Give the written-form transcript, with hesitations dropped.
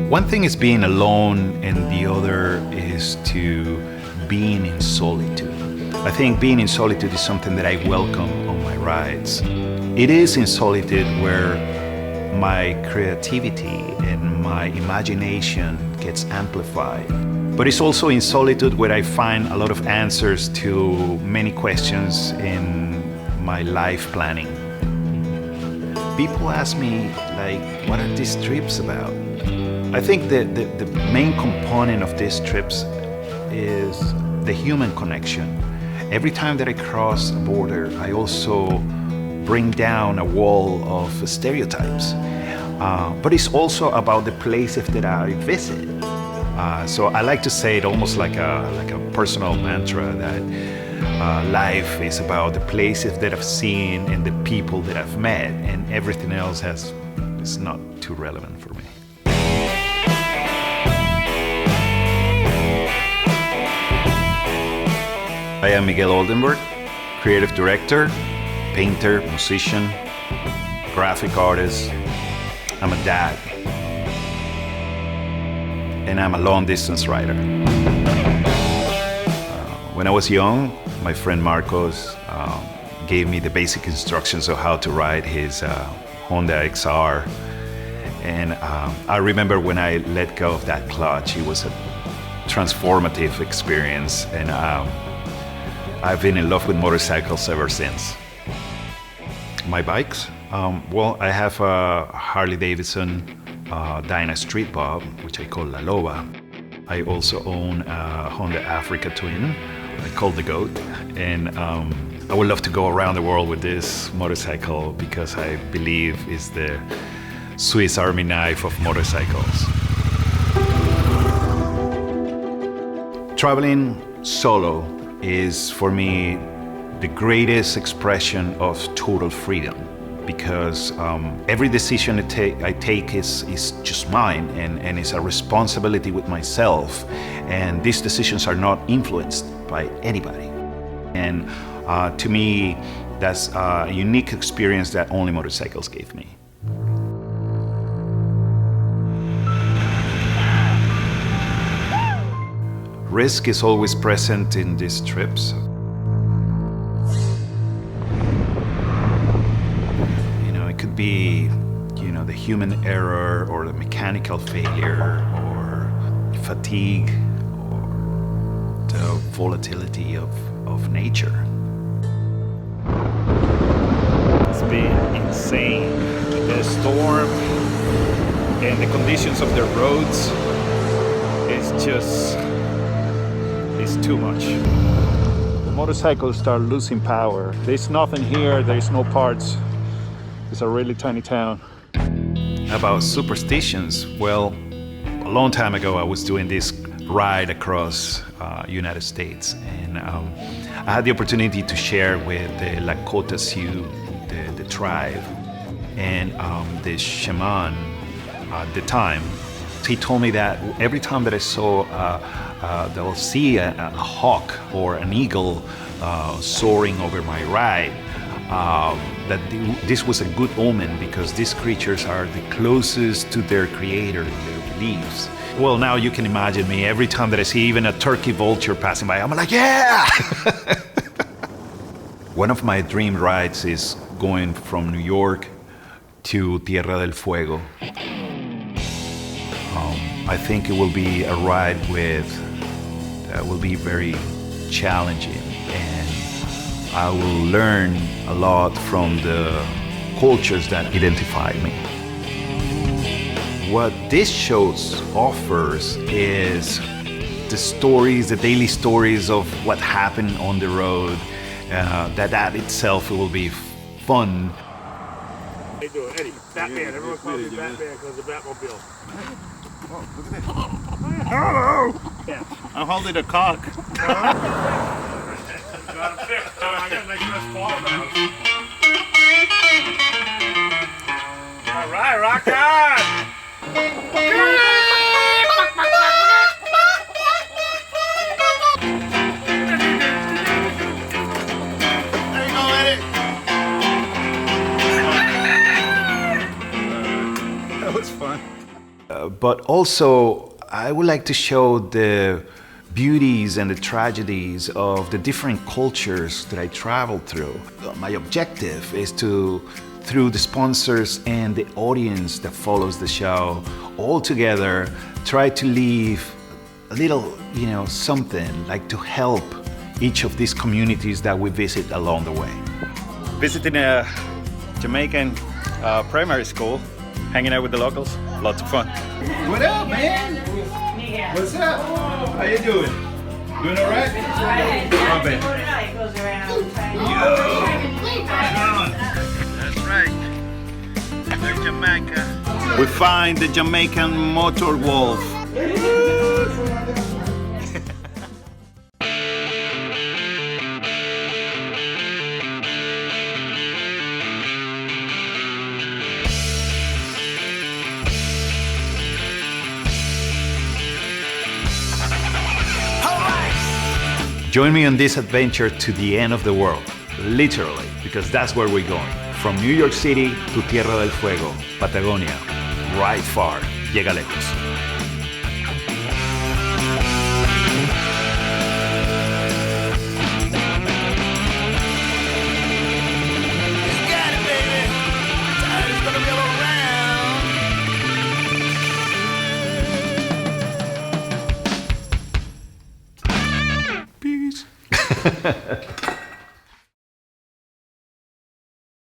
One thing is being alone, and the other is to being in solitude. I think being in solitude is something that I welcome on my rides. It is in solitude where my creativity and my imagination gets amplified. But it's also in solitude where I find a lot of answers to many questions in my life planning. People ask me, like, what are these trips about? I think that the main component of these trips is the human connection. Every time that I cross a border, I also bring down a wall of stereotypes. But it's also about the places that I visit. So I like to say it almost like a personal mantra that life is about the places that I've seen and the people that I've met, and everything else is not too relevant for me. I am Miguel Oldenburg, creative director, painter, musician, graphic artist. I'm a dad, and I'm a long-distance rider. When I was young, my friend Marcos gave me the basic instructions of how to ride his Honda XR. And I remember when I let go of that clutch, it was a transformative experience. And I've been in love with motorcycles ever since. My bikes? Well, I have a Harley-Davidson Dyna Street Bob, which I call La Loba. I also own a Honda Africa Twin, I call the GOAT. And I would love to go around the world with this motorcycle because I believe it's the Swiss Army knife of motorcycles. Traveling solo is, for me, the greatest expression of total freedom, because every decision I take is just mine, and it's a responsibility with myself, and these decisions are not influenced by anybody. And to me, that's a unique experience that only motorcycles gave me. Risk is always present in these trips. It could be, the human error or the mechanical failure or fatigue or the volatility of nature. It's been insane. The storm and the conditions of the roads it's too much. The motorcycles start losing power. There's nothing here, there's no parts. It's a really tiny town. About superstitions, well, a long time ago I was doing this ride across United States, and I had the opportunity to share with the Lakota Sioux, the tribe, and the shaman at the time. He told me that every time that I saw they'll see a hawk or an eagle soaring over my ride, that this was a good omen because these creatures are the closest to their creator in their beliefs. Well, now you can imagine me, every time that I see even a turkey vulture passing by, I'm like, yeah! One of my dream rides is going from New York to Tierra del Fuego. I think it will be a ride that will be very challenging, and I will learn a lot from the cultures that identify me. What this show offers is the stories, the daily stories of what happened on the road. That itself will be fun. How you doing, Eddie? Batman. Everyone calls me Batman because of the Batmobile. Oh, look at that. Hello! Yeah. I'm holding a cock. Got him fixed. I gotta make sure that's fall about. All right, rock on! There you go, Eddie. That was fun. But also, I would like to show the beauties and the tragedies of the different cultures that I traveled through. My objective is to, through the sponsors and the audience that follows the show, all together, try to leave a little, something like to help each of these communities that we visit along the way. Visiting a Jamaican primary school, hanging out with the locals, lots of fun. What up, man? What's up? How you doing? Doing all right? Love it. That's right. There's Jamaica. We find the Jamaican Motorwolf. Join me on this adventure to the end of the world, literally, because that's where we're going. From New York City to Tierra del Fuego, Patagonia, right far, llega lejos. Peace.